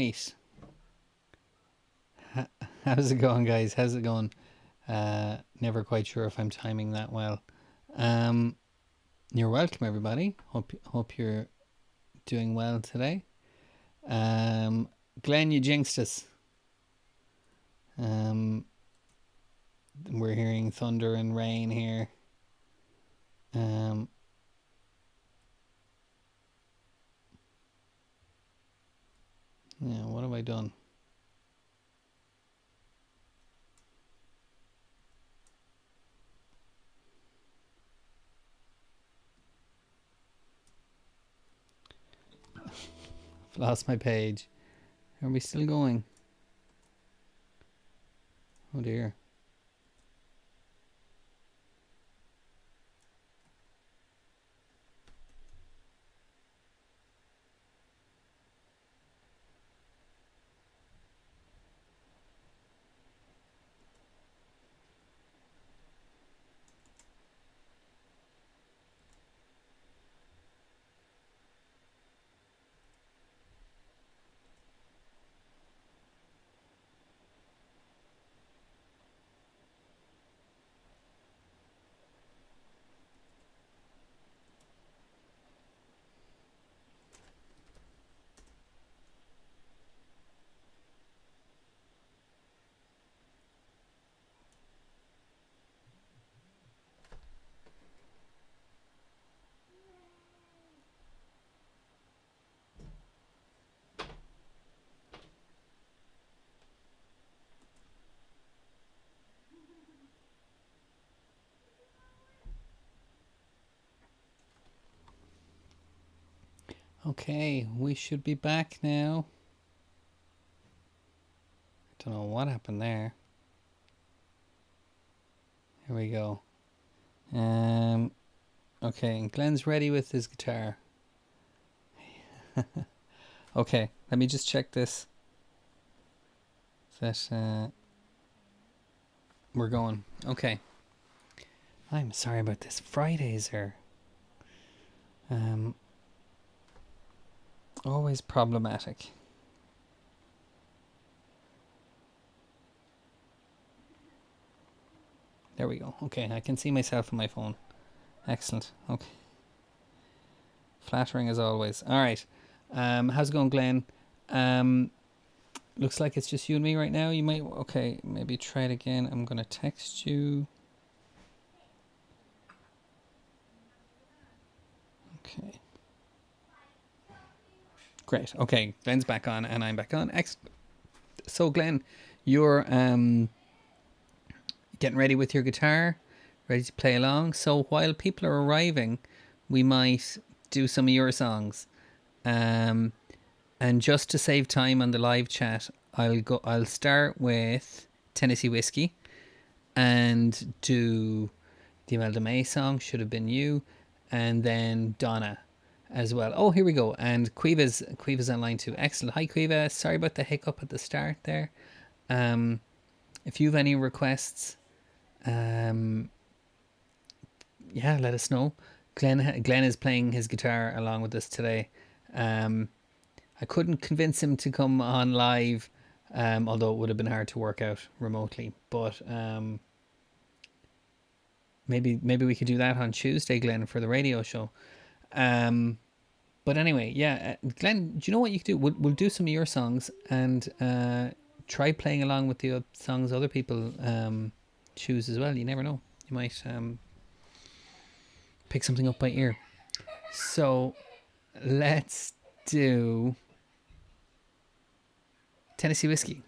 right. How's it going, guys? How's it going? Never quite sure if I'm timing that well. Um, you're welcome, everybody. Hope you're doing well today. Glenn, you jinxed us. We're hearing thunder and rain here. Yeah, what have I done? I've lost my page. Are we still going? Oh dear. Okay, we should be back now. I don't know what happened there. Here we go. Okay, Glenn's ready with his guitar. Okay, let me just check this. That we're going. Okay. I'm sorry about this. Fridays are always problematic. There we go. Okay, I can see myself on my phone. Excellent. Okay. Flattering as always. All right. How's it going, Glenn? Looks like it's just you and me right now. You might... Okay, maybe try it again. I'm going to text you. Okay. Great. Okay, Glenn's back on and I'm back on. Excellent. So, Glenn, you're getting ready with your guitar, ready to play along. So while people are arriving, we might do some of your songs. And just to save time on the live chat, I'll start with Tennessee Whiskey and do the Imelda May song, Should Have Been You, and then Donna as well. Oh, here we go. And Quiva's online too. Excellent. Hi, Quiva. Sorry about the hiccup at the start there. If you have any requests, yeah, let us know. Glenn is playing his guitar along with us today. I couldn't convince him to come on live, although it would have been hard to work out remotely. But maybe we could do that on Tuesday, Glenn, for the radio show. But anyway, yeah, Glenn, do you know what you could do? We'll do some of your songs and try playing along with the songs other people choose as well. You never know. You might pick something up by ear. So let's do Tennessee Whiskey.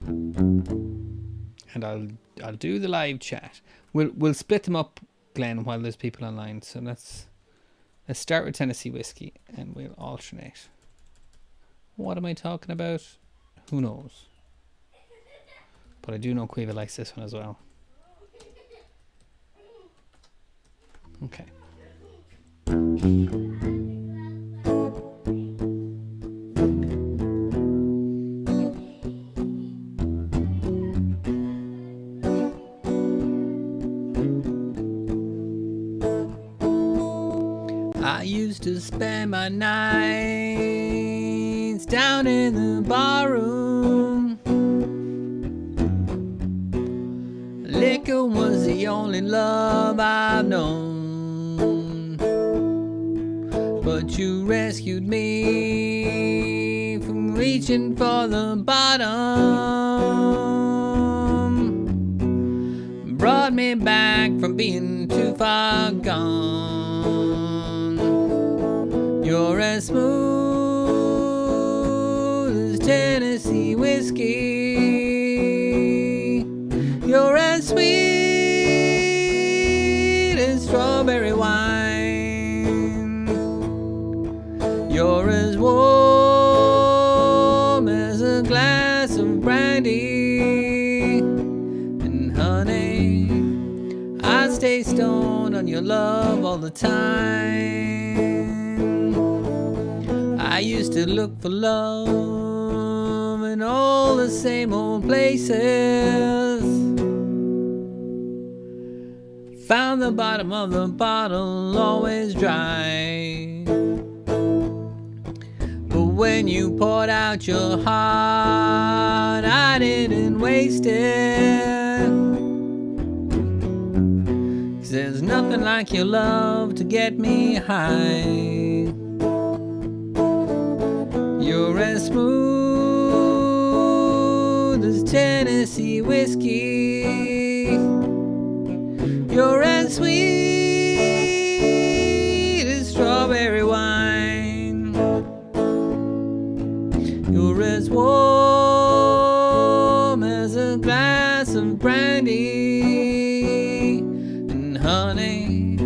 And I'll do the live chat. We'll split them up, Glenn, while there's people online. So let's start with Tennessee Whiskey and we'll alternate. What am I talking about? Who knows? But I do know Quiva likes this one as well. Okay. I used to spend my nights nights down in the barroom. Liquor was the only love I've known, but you rescued me from reaching for the bottom, brought me back from being too far gone. You're as smooth as Tennessee whiskey. You're as sweet as strawberry wine. You're as warm as a glass of brandy. And honey, I stay stoned on your love all the time. I used to look for love in all the same old places. Found the bottom of the bottle always dry. But when you poured out your heart, I didn't waste it. 'Cause there's nothing like your love to get me high. You're as smooth as Tennessee whiskey. You're as sweet as strawberry wine. You're as warm as a glass of brandy. And honey,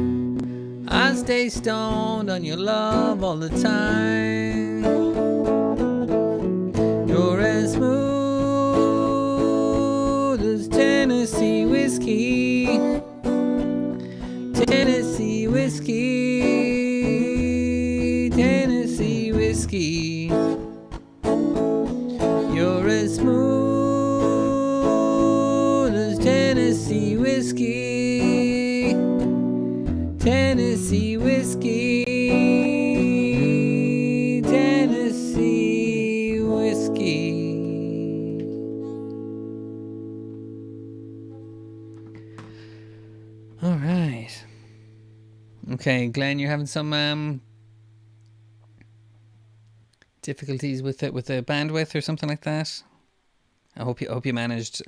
I stay stoned on your love all the time. You're as smooth as Tennessee whiskey. Tennessee whiskey, Tennessee whiskey. You're as smooth as Tennessee whiskey. Tennessee whiskey, Tennessee whiskey. All right. Okay, Glenn, you're having some difficulties with it, with the bandwidth or something like that. I hope you managed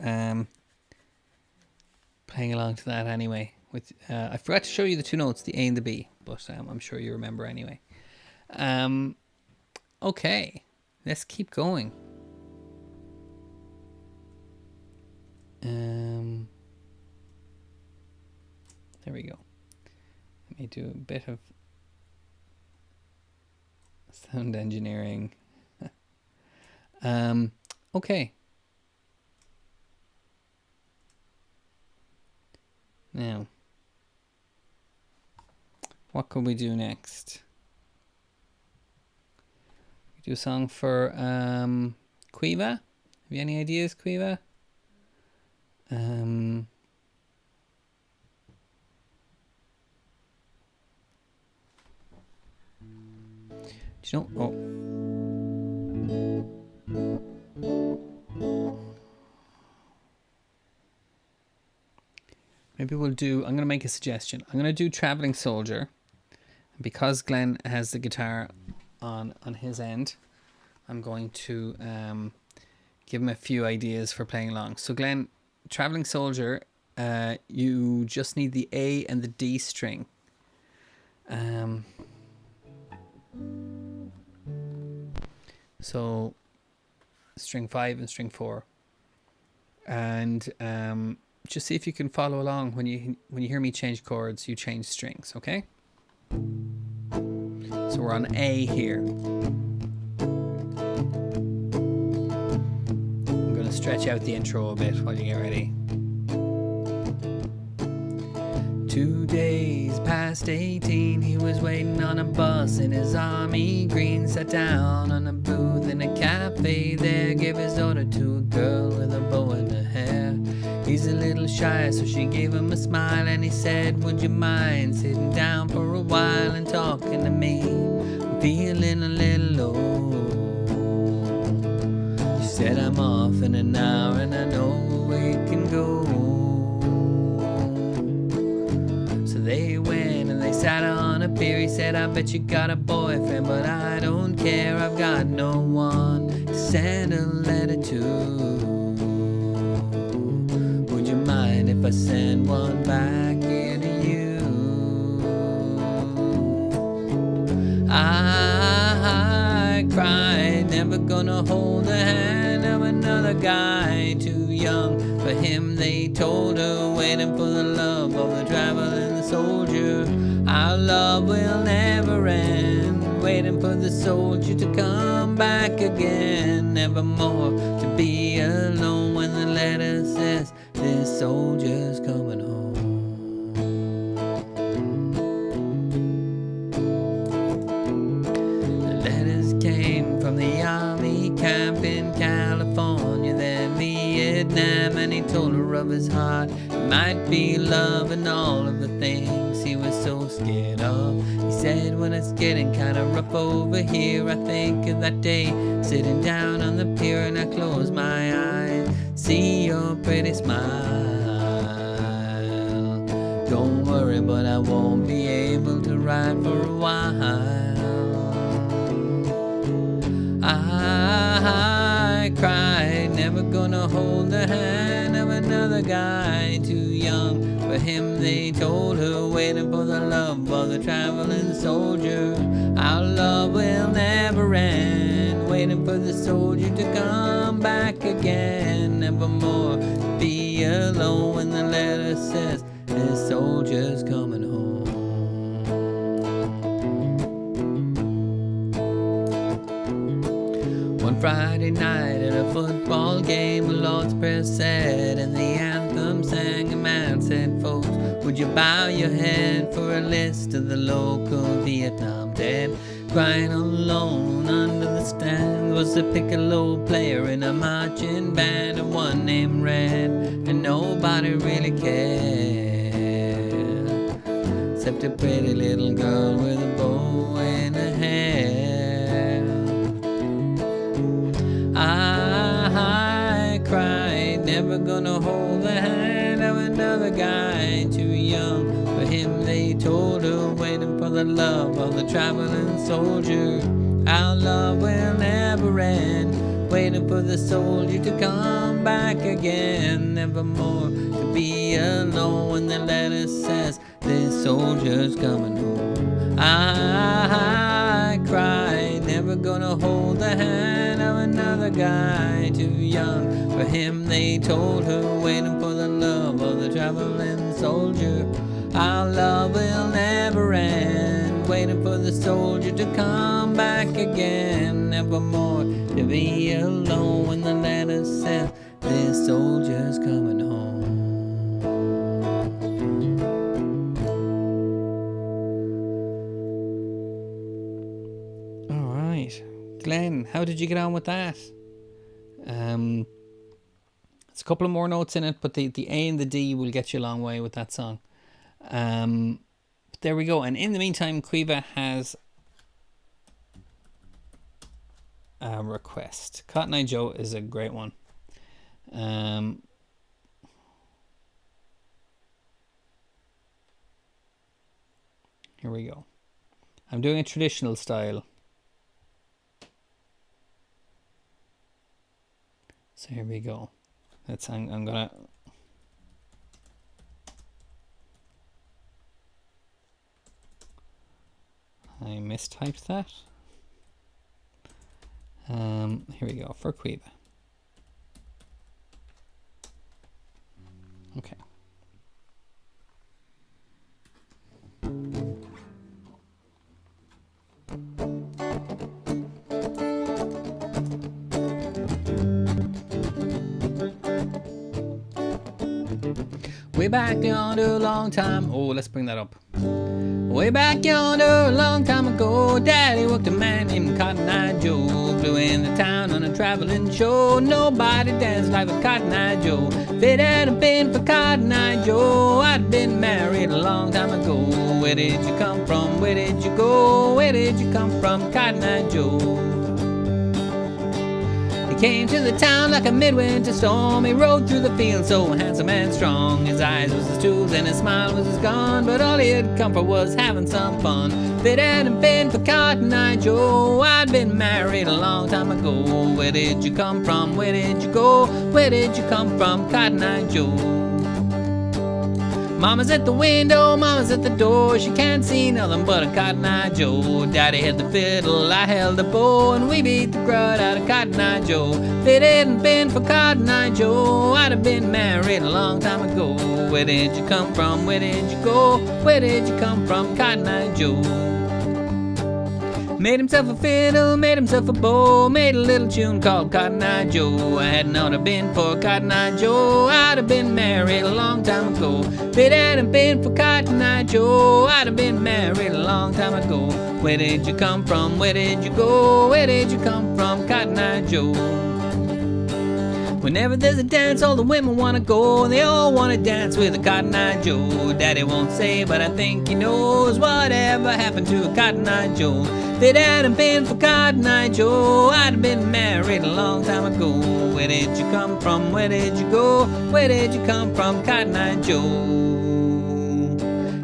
playing along to that anyway. With I forgot to show you the two notes, the A and the B, but I'm sure you remember anyway. Okay, let's keep going. There we go. Let me do a bit of sound engineering. Okay. Now, what could we do next? We do a song for Quiva. Have you any ideas, Quiva? Do you know? Oh. Maybe we'll do, I'm going to make a suggestion. I'm going to do Traveling Soldier. Because Glenn has the guitar on his end, I'm going to give him a few ideas for playing along. So Glenn, Traveling Soldier, you just need the A and the D string. So string 5 and string 4, and just see if you can follow along. When you hear me change chords, you change strings, okay? So we're on A here. I'm going to stretch out the intro a bit while you get ready. 2 days past 18, he was waiting on a bus in his army green. Sat down on a booth in a cafe there, gave his order to a girl with a bow in her hair. He's a little shy, so she gave him a smile, and he said, would you mind sitting down for a while and talking to me? I'm feeling a little low. off in an hour, and I know we can go. So they went and they sat on a pier. He said, I bet you got a boyfriend, but I don't care. I've got no one to send a letter to. Would you mind if I send one back here to you? I cried, never gonna hold the hand of another guy too young for him. They told her, waiting for the love of the traveling soldier. Our love will never end, waiting for the soldier to come back again. Nevermore to be alone when the letter says this soldier's coming home. The letters came from the army camp in California, then Vietnam, and he told her of his heart. It might be love and all of the things he was so scared of. He said, when it's getting kinda rough over here, I think of that day sitting down on the pier, and I close my eyes, see your pretty smile. Don't worry, but I won't be able to ride for a while. I cried, never gonna hold the hand of another guy too young for him. They told her, waiting for the love of the traveling soldier. Our love will never end, waiting for the soldier to come back again. Nevermore to be alone when the letter says this soldier's coming home. One Friday night at a football game, the Lord's Prayer said and the anthem sang. A man said, folks, would you bow your head for a list of the local Vietnam dead? Crying alone under the stand was a piccolo player in a marching band, and one named Red, and nobody really cared except a pretty little girl with a bow in her hair. I cried, never gonna hold the hand of another guy too young for him. They told her, waiting for the love of the traveling soldier. Our love will never end, waiting for the soldier to come back again. Nevermore to be alone when the letter says this soldier's coming home. I cried, never gonna hold the hand of another guy too young for him. They told her, waiting for the love of the traveling soldier. Our love will never end, waiting for the soldier to come back again. Nevermore to be alone when the letter says this soldier's coming home. All right, Glenn, how did you get on with that? There's a couple of more notes in it, but the A and the D will get you a long way with that song. There we go. And in the meantime, Quiva has a request. Cotton Eye Joe is a great one. Here we go. I'm doing a traditional style. So here we go. I'm gonna. I mistyped that. Here we go for Quiva. Okay. Way back yonder a long time. Oh, let's bring that up. Way back yonder a long time ago, Daddy worked a man named Cotton Eye Joe. Flew into town on a traveling show. Nobody danced like a Cotton Eye Joe. If it hadn't been for Cotton Eye Joe, I'd been married a long time ago. Where did you come from? Where did you go? Where did you come from, Cotton Eye Joe? He came to the town like a midwinter storm. He rode through the field so handsome and strong. His eyes was his tools and his smile was his gun, but all he had come for was having some fun. If it hadn't been for Cotton Eye Joe, I'd been married a long time ago. Where did you come from? Where did you go? Where did you come from, Cotton Eye Joe? Mama's at the window, Mama's at the door. She can't see nothing but a Cotton Eye Joe. Daddy had the fiddle, I held the bow, and we beat the crud out of Cotton Eye Joe. If it hadn't been for Cotton Eye Joe, I'd have been married a long time ago. Where did you come from? Where did you go? Where did you come from, Cotton Eye Joe? Made himself a fiddle, made himself a bow, made a little tune called Cotton Eye Joe. I hadn't ought to been for Cotton Eye Joe, I'd have been married a long time ago. If it hadn't been for Cotton Eye Joe, I'd have been married a long time ago. Where did you come from? Where did you go? Where did you come from, Cotton Eye Joe? Whenever there's a dance, all the women wanna go, and they all wanna dance with a Cotton Eye Joe. Daddy won't say, but I think he knows whatever happened to a Cotton Eye Joe. If it hadn't been for Cotton Eye Joe, I'd have been married a long time ago. Where did you come from? Where did you go? Where did you come from, Cotton Eye Joe?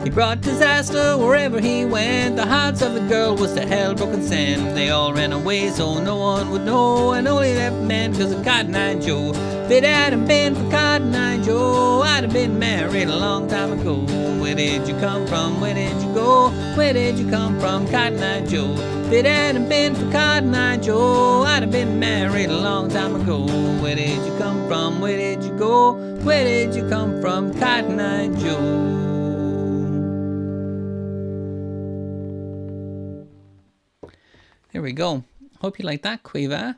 He brought disaster wherever he went. The hearts of the girl was to hell broken sand. They all ran away so no one would know, and only left men because of Cotton Eye Joe. If it hadn't been for Cotton Eye Joe, I'd have been married a long time ago. Where did you come from? Where did you go? Where did you come from, Cotton Eye Joe? If it hadn't been for Cotton Eye Joe, I'd have been married a long time ago. Where did you come from? Where did you go? Where did you come from, Cotton Eye Joe? There we go. Hope you like that, Quiva.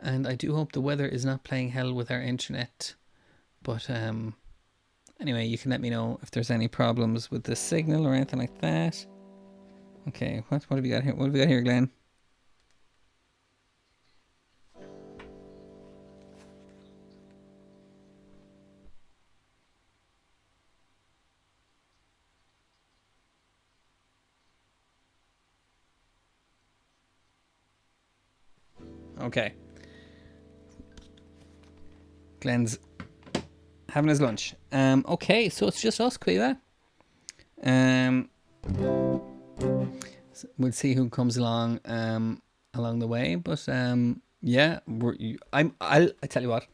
And I do hope the weather is not playing hell with our internet. But anyway, you can let me know if there's any problems with the signal or anything like that. Okay, what have we got here? What have we got here, Glenn? Okay. Glenn's having his lunch. Okay, so it's just us, Quiva. We'll see who comes along along the way, but yeah, I tell you what,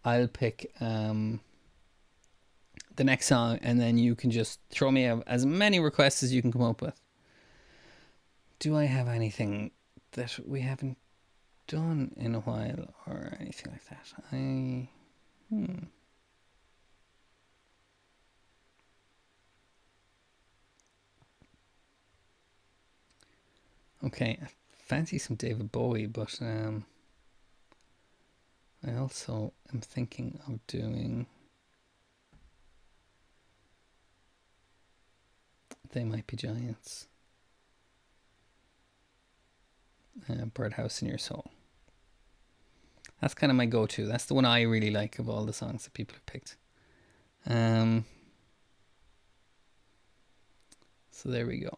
I'll pick the next song, and then you can just throw me as many requests as you can come up with. Do I have anything that we haven't done in a while or anything like that? Okay, I fancy some David Bowie, but I also am thinking of doing They Might Be Giants. Birdhouse in Your Soul. That's kind of my go-to. That's the one I really like of all the songs that people have picked. So there we go.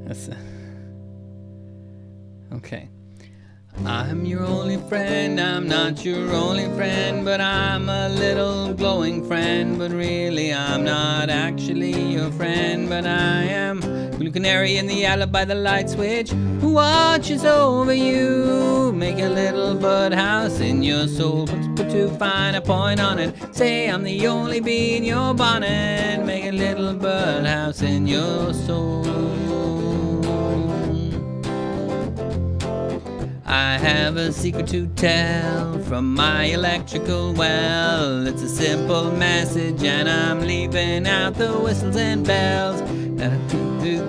That's okay. I'm your only friend, I'm not your only friend, but I'm a little glowing friend. But really I'm not actually your friend, but I am Blue Canary in the alley by the light switch, who watches over you. Make a little birdhouse in your soul, put too fine a point on it. Say I'm the only bee in your bonnet. Make a little birdhouse in your soul. I have a secret to tell from my electrical well. It's a simple message and I'm leaving out the whistles and bells.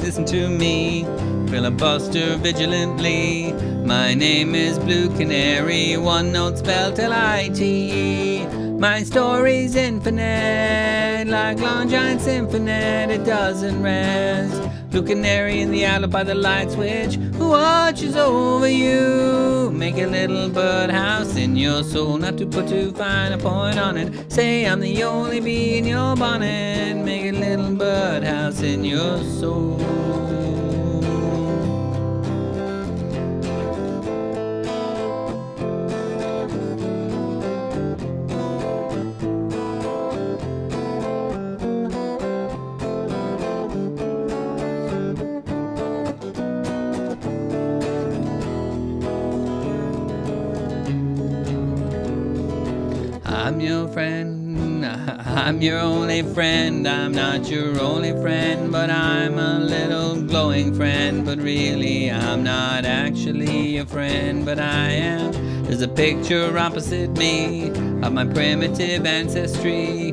Listen to me, filibuster vigilantly. My name is Blue Canary, one note spelled L-I-T-E. My story's infinite, like Long Giant Symphony, it doesn't rest. Blue canary in the outlet by the light switch, who watches over you. Make a little birdhouse in your soul, not to put too fine a point on it. Say I'm the only bee in your bonnet. Make a little birdhouse in your soul. I'm your friend, I'm your only friend. I'm not your only friend, but I'm a little glowing friend. But really I'm not actually a friend, but I am. There's a picture opposite me of my primitive ancestry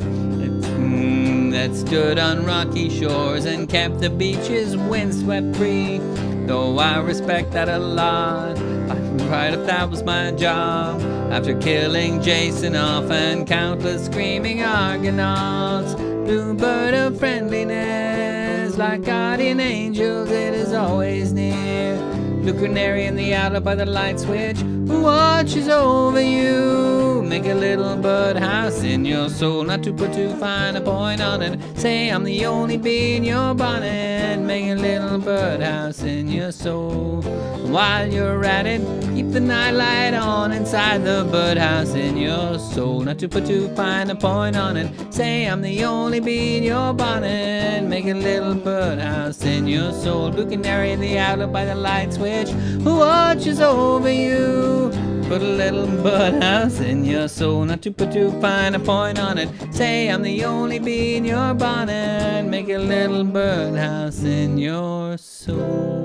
that stood on rocky shores and kept the beaches windswept free. Though I respect that a lot, I'd right if that was my job. After killing Jason off and countless screaming Argonauts, bluebird of friendliness, like guardian angels, it is always near. Blue canary in the outlet by the light switch, who watches over you. Make a little birdhouse in your soul, not to put too fine a point on it. Say I'm the only bee in your bonnet. Make a little birdhouse in your soul. While you're at it, keep the nightlight on inside the birdhouse in your soul, not to put too fine a point on it. Say I'm the only bee in your bonnet. Make a little birdhouse in your soul. Blue canary in the outlet by the light switch, who watches over you. Put a little birdhouse in your soul, not to put too fine a point on it. Say I'm the only bee in your bonnet. Make a little birdhouse in your soul.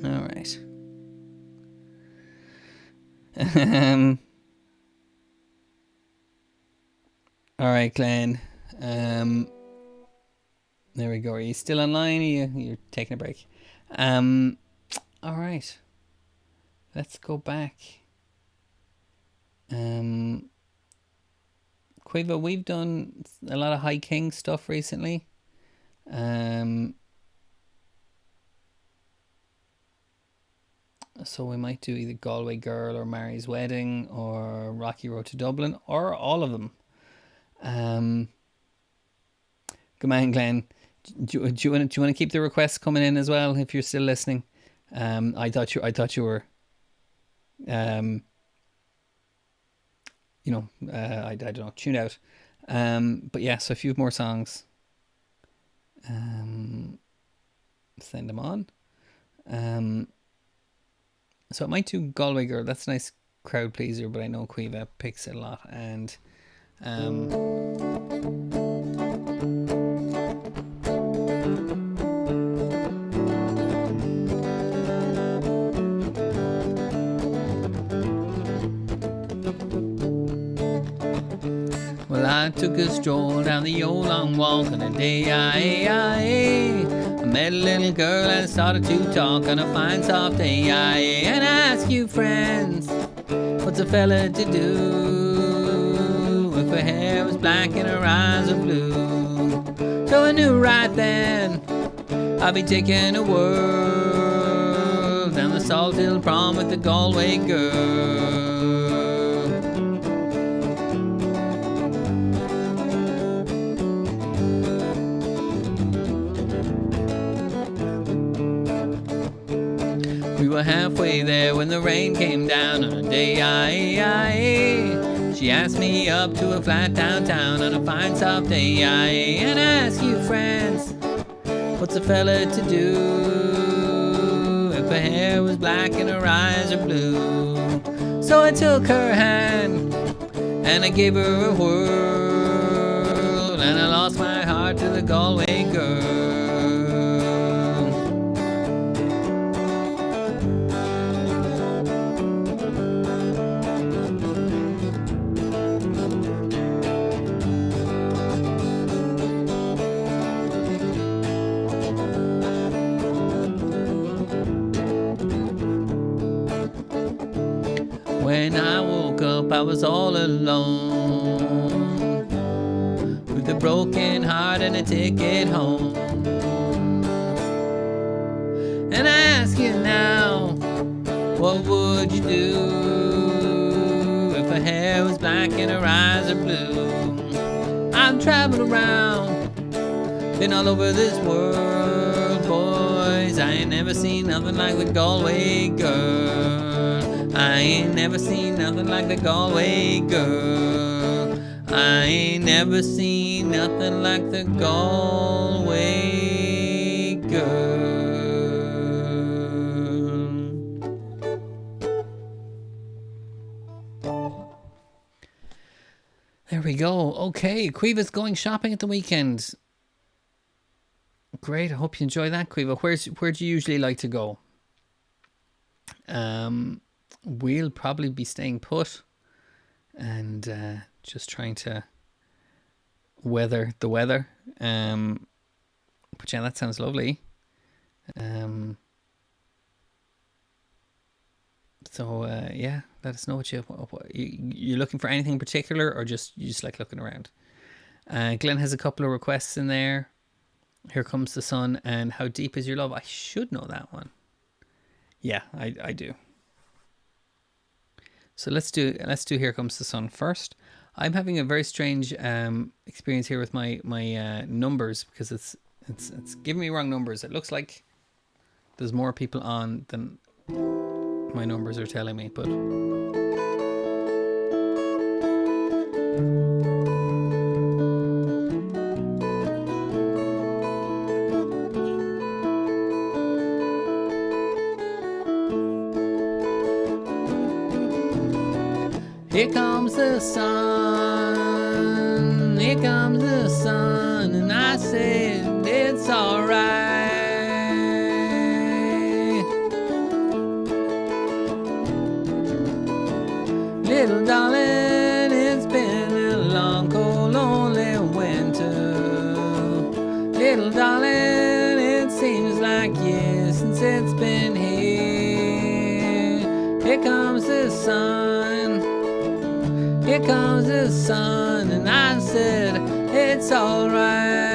All right. All right, Glenn. There we go. Are you still online? You're taking a break. All right. Let's go back. Quiva, we've done a lot of High King stuff recently. So we might do either Galway Girl or Mary's Wedding or Rocky Road to Dublin or all of them. Good man, Glenn. Do you want to keep the requests coming in as well if you're still listening? I thought you were, I don't know, tuned out. But yeah, so a few more songs. Send them on. So I might do Galway Girl. That's a nice crowd pleaser, but I know Quiva picks it a lot. And well, I took a stroll down the old long walk on a day I met a little girl and started to talk on a fine soft day and I ask you friends, what's a fella to do if her hair was black and her eyes are blue? So I knew right then I'd be taking a whirl down the Salt Hill prom with the Galway Girl. We were halfway there when the rain came down on a day She asked me up to a flat downtown on a fine soft day and I ask you friends, what's a fella to do if her hair was black and her eyes are blue? So I took her hand and I gave her a whirl and I lost my heart to the Galway Girl. When I woke up, I was all alone with a broken heart and a ticket home. And I ask you now, what would you do if her hair was black and her eyes are blue? I've traveled around, been all over this world, boys. I ain't never seen nothing like the Galway girl. I ain't never seen nothing like the Galway girl. I ain't never seen nothing like the Galway girl. There we go. Okay, Quiva's going shopping at the weekend. Great. I hope you enjoy that, Quiva. Where do you usually like to go? We'll probably be staying put and just trying to weather the weather. But yeah, that sounds lovely. Yeah, let us know what you're looking for. Anything in particular, or you just like looking around? Glenn has a couple of requests in there. Here Comes the Sun and How Deep Is Your Love. I should know that one. Yeah, I do. So let's do Here Comes the Sun first. I'm having a very strange experience here with my numbers, because it's giving me wrong numbers. It looks like there's more people on than my numbers are telling me, but here comes the sun, here comes the sun, and I said it's alright. Little darling, it's been a long, cold, lonely winter. Little darling, it seems like years since it's been here. Here comes the sun, here comes the sun, and I said it's alright.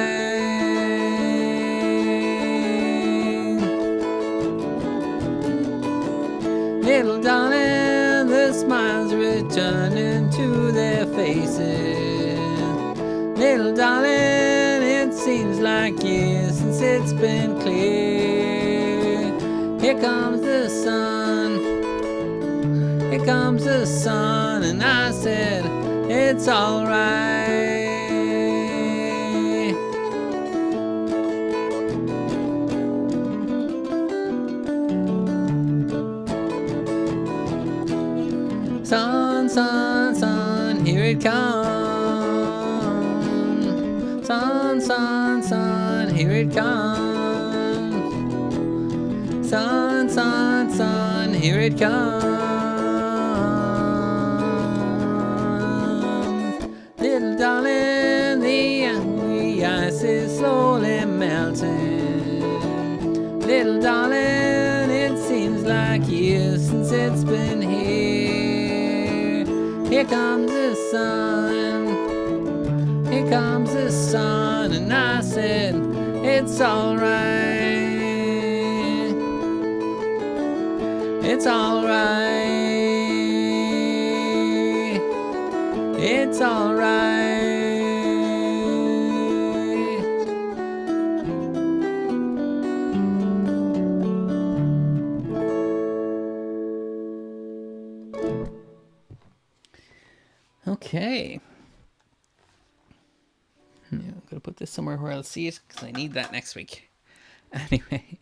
Little darling, the smiles returning to their faces. Little darling, it seems like years since it's been clear. Here comes the sun, here comes the sun, and I said it's alright. Sun, sun, sun, here it comes. Sun, sun, sun, here it comes. Sun, sun, sun, here it comes. Little darling, the angry ice is slowly melting. Little darling, it seems like years since it's been here. Here comes the sun, here comes the sun, and I said it's alright. It's alright. It's alright. Okay. Yeah, I'm gonna put this somewhere where I'll see it, because I need that next week. Anyway,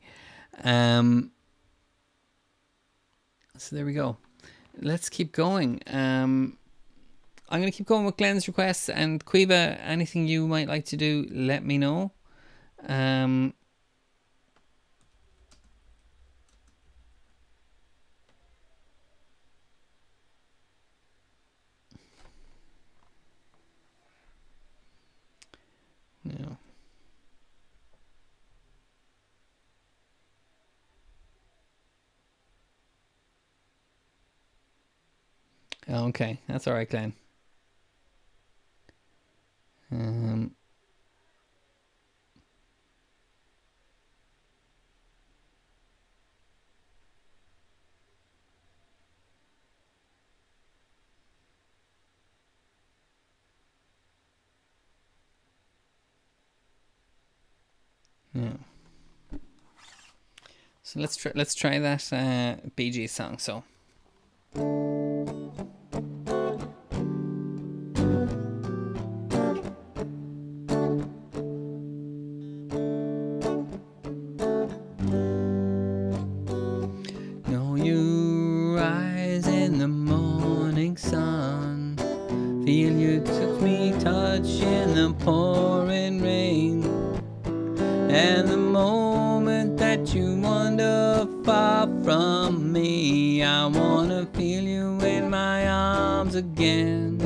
so there we go. Let's keep going. I'm gonna keep going with Glenn's requests, and Quiva, anything you might like to do, let me know. No. Okay, that's all right, Glenn. Yeah. So let's try that Bee Gees song. So. No, you rise in the morning sun. Feel you touch me, touch in the pouring rain. And the moment that you wander far from me, I wanna feel you in my arms again.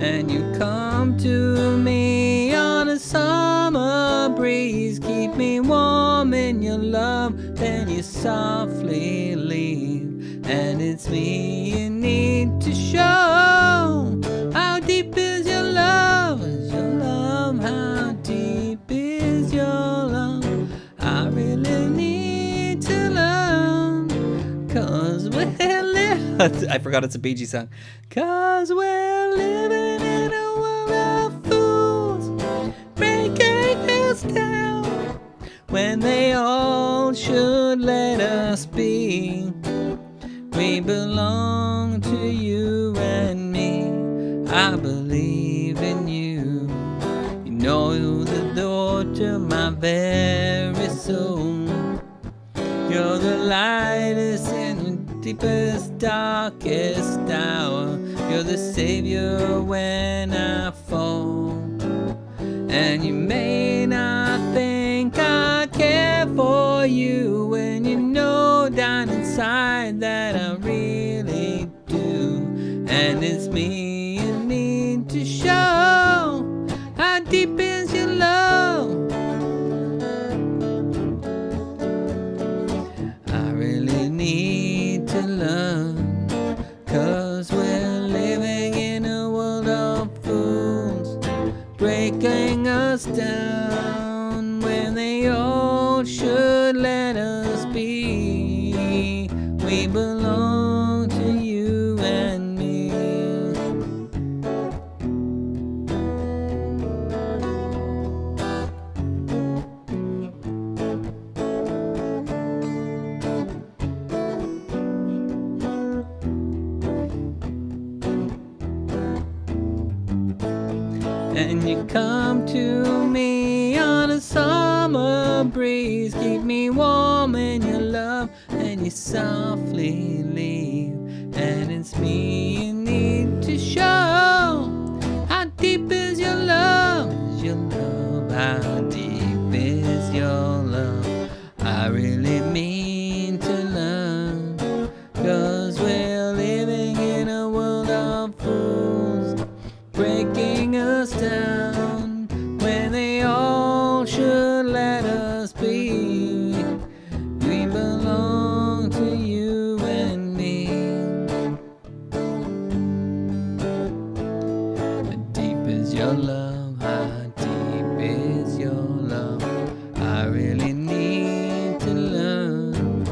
And you come to me on a summer breeze, keep me warm in your love, then you softly leave. And it's me you need to show. How deep is your love? Is your love? How deep is your love? I really need to learn, 'cause we're I forgot it's a Bee Gees song. 'Cause we're living in a world of fools, breaking us down when they all should let us be. We belong to you and me. I believe in you. You know the door to my very soul. You're the lightest in the deepest, darkest hour. You're the savior when I fall. And you may not think I care for you, when you know down inside that I really do. And it's me you need to show. How deep is your love? I really need to learn, 'cause we're living in a world of fools, breaking us down when they all should let us be. We belong to you and me. And you come to me on a summer breeze, keep me warm in your love, and you softly leave. And it's me you need to show. How deep is your love? Is your love? How deep is your love? I really mean to learn, 'cause we're living in a world of fools, breaking us down when they all should let us be. We belong to you and me. How deep is your love? How deep is your love? I really need to learn,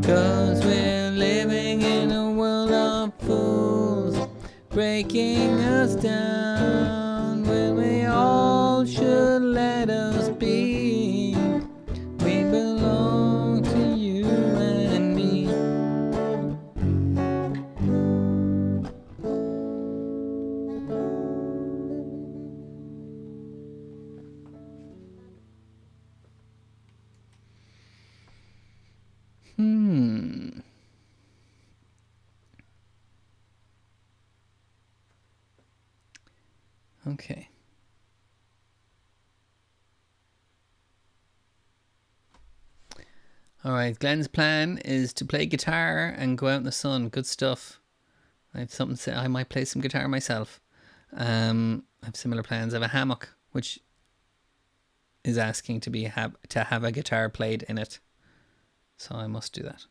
'cause we're living in a world of fools, breaking us down when we all should let us be. We belong to you and me. Okay. All right. Glenn's plan is to play guitar and go out in the sun. Good stuff. I have something to say. I might play some guitar myself. I have similar plans. I have a hammock, which is asking to have a guitar played in it. So I must do that.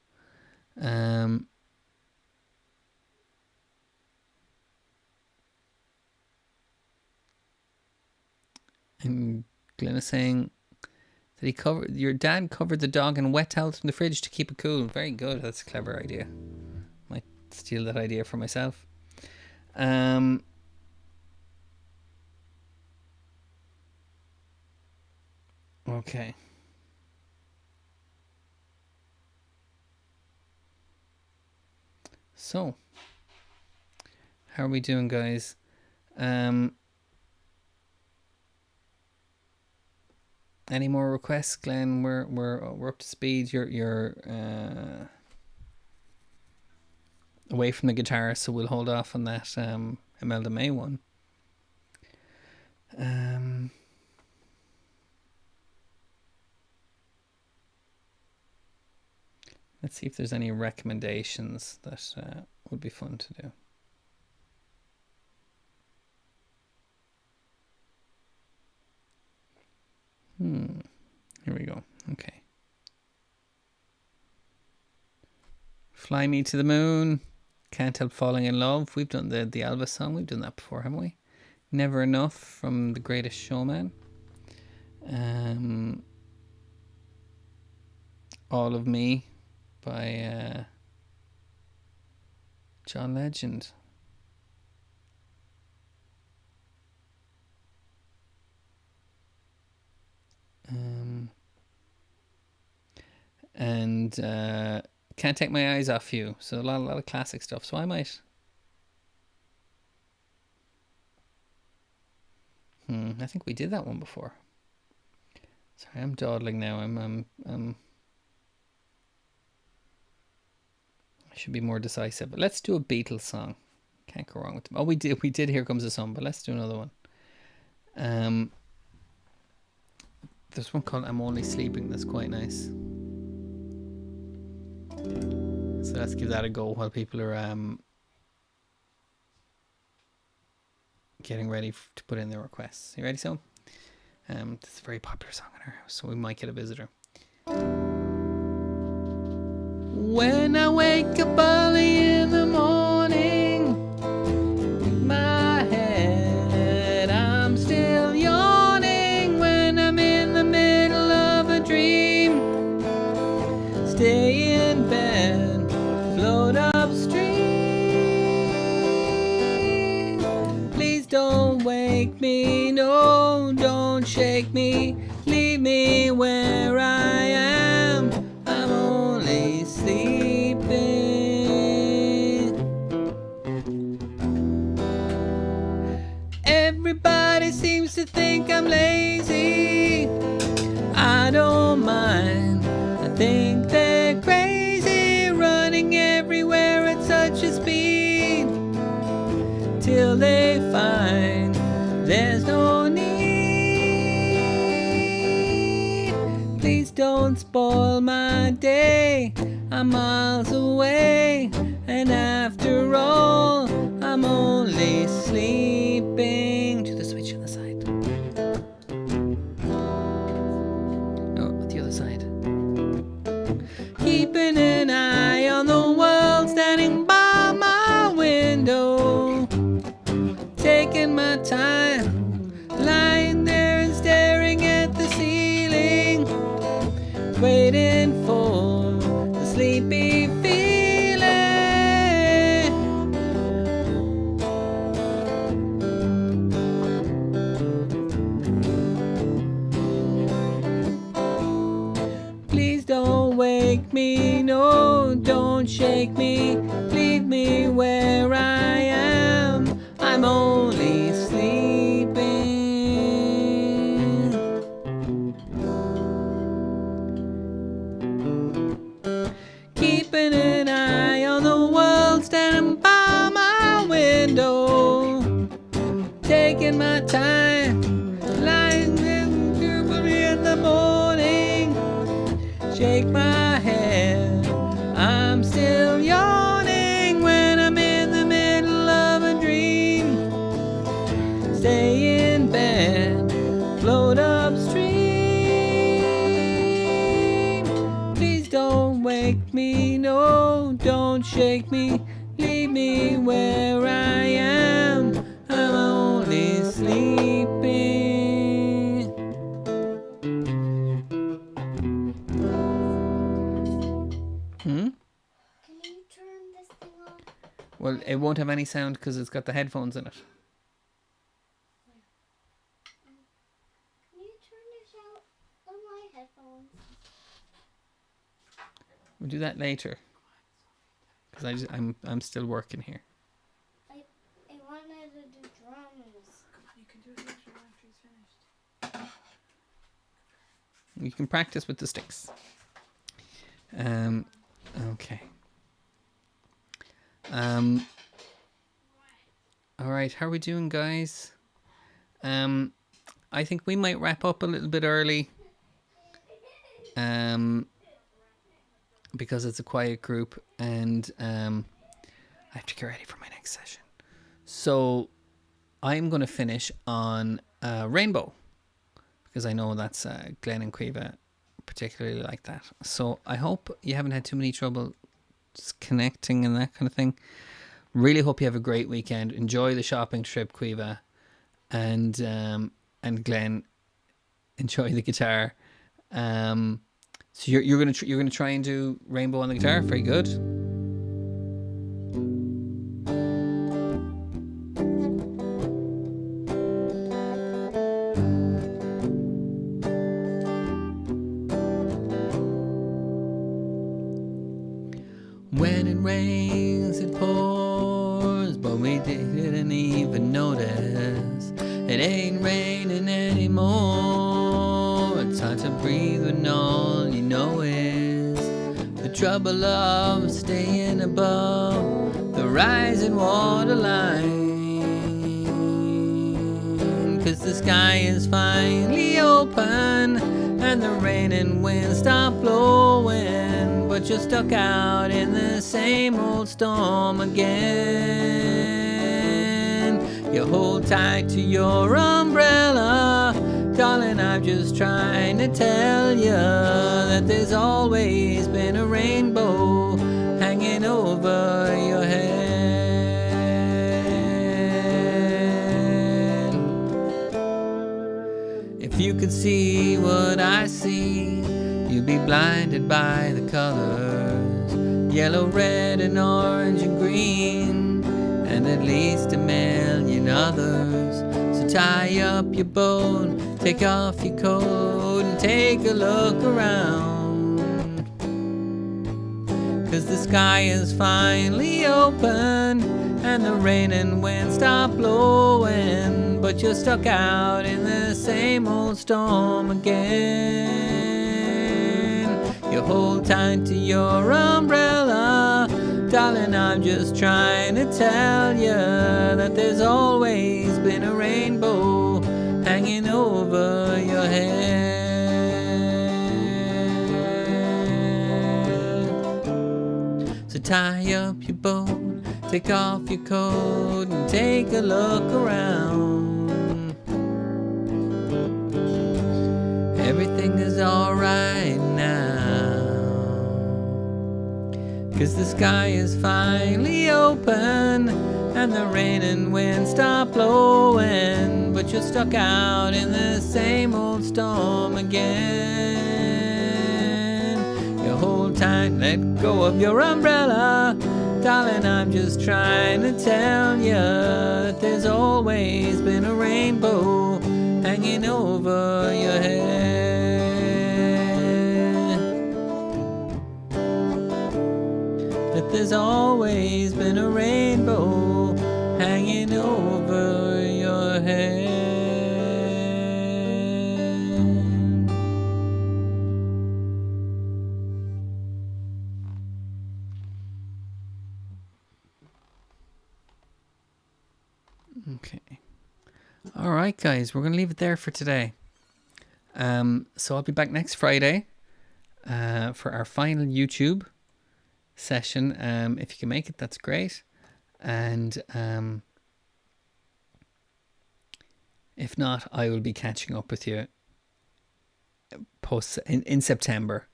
And Glenn is saying that your dad covered the dog in wet towels from the fridge to keep it cool. Very good. That's a clever idea. Might steal that idea for myself. And Okay. So, how are we doing, guys? Any more requests, Glenn? We're up to speed. You're away from the guitar, so we'll hold off on that Imelda May one. Let's see if there's any recommendations that would be fun to do. Here we go. Okay. Fly Me to the Moon. Can't Help Falling in Love. We've done the Elvis song. We've done that before, haven't we? Never Enough from The Greatest Showman. All of Me by John Legend. And Can't Take My Eyes Off You. So a lot of classic stuff. So I might. I think we did that one before. Sorry, I'm dawdling now. I should be more decisive. But let's do a Beatles song. Can't go wrong with them. Oh, we did Here Comes the Sun, but let's do another one. There's one called I'm Only Sleeping that's quite nice. So let's give that a go while people are getting ready to put in their requests. You ready, so? It's a very popular song in our house, so we might get a visitor. When I wake up early in the morning, in my head I'm still yawning. When I'm in the middle of a dream, stay in bed, float upstream. Please don't wake me, no, don't shake me, leave me where I am. I'm only sleeping. Everybody seems to think I'm lazy. I don't mind. I think they're crazy, running everywhere at such a speed, till they find there's no need. Please don't spoil my day. I'm miles away, and after all, I'm only sleeping. To the switch on the side. Oh, the other side. Keeping an eye on the world standing by my window, taking my time, lying there and staring at the ceiling, waiting for the sleepy feeling. Please don't wake me, no, don't shake me, leave me where I am. I'm only sleeping. Keeping an eye on the world standing by my window, taking my time, lying in the morning, shake my head, I'm still yawning. When I'm in the middle of a dream, stay in bed, float upstream. Please don't wake me, no, don't shake me, leave me where I am. I'm only sleeping. Can you turn this thing on? Well, it won't have any sound because it's got the headphones in it. Can you turn this out? do that later. Because I'm still working here. I wanted to do drums. You can do it later after he's finished. You can practice with the sticks. Okay. All right, how are we doing, guys? I think we might wrap up a little bit early. Because it's a quiet group, and I have to get ready for my next session. So I'm going to finish on Rainbow, because I know that's Glenn and Quiva particularly like that. So I hope you haven't had too many trouble connecting and that kind of thing. Really hope you have a great weekend. Enjoy the shopping trip, Quiva, and Glenn, enjoy the guitar. So you're gonna try and do Rainbow on the guitar. Very good. When it rains, it pours, but we didn't even notice. It ain't raining anymore. It's hard to breathe when all you know is the trouble of staying above the rising water line. 'Cause the sky is finally open and the rain and wind stop blowing, but you're stuck out in the same old storm again. You hold tight to your umbrella, darling, I'm just trying to tell you that there's always been a rainbow hanging over your head. If you could see what I see, you'd be blinded by the colors, yellow, red, and orange, and green, and at least a million others. So tie up your boat, take off your coat, and take a look around. 'Cause the sky is finally open and the rain and wind stop blowing, but you're stuck out in the same old storm again. You hold tight to your umbrella, darling, I'm just trying to tell you that there's always been a rainbow hanging over your head. So tie up your boat, take off your coat, and take a look around. Everything is alright now, 'cause the sky is finally open and the rain and wind stop blowing, but you're stuck out in the same old storm again. You hold tight, let go of your umbrella, darling, I'm just trying to tell you that there's always been a rainbow hanging over your head. That there's always been a rainbow hanging over your head. Okay. All right, guys, we're going to leave it there for today. So I'll be back next Friday for our final YouTube session. If you can make it, that's great. And if not, I will be catching up with you post in September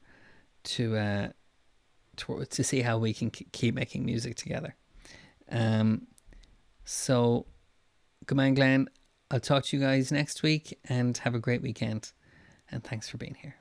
to see how we can keep making music together. So, good man, Glenn. I'll talk to you guys next week, and have a great weekend. And thanks for being here.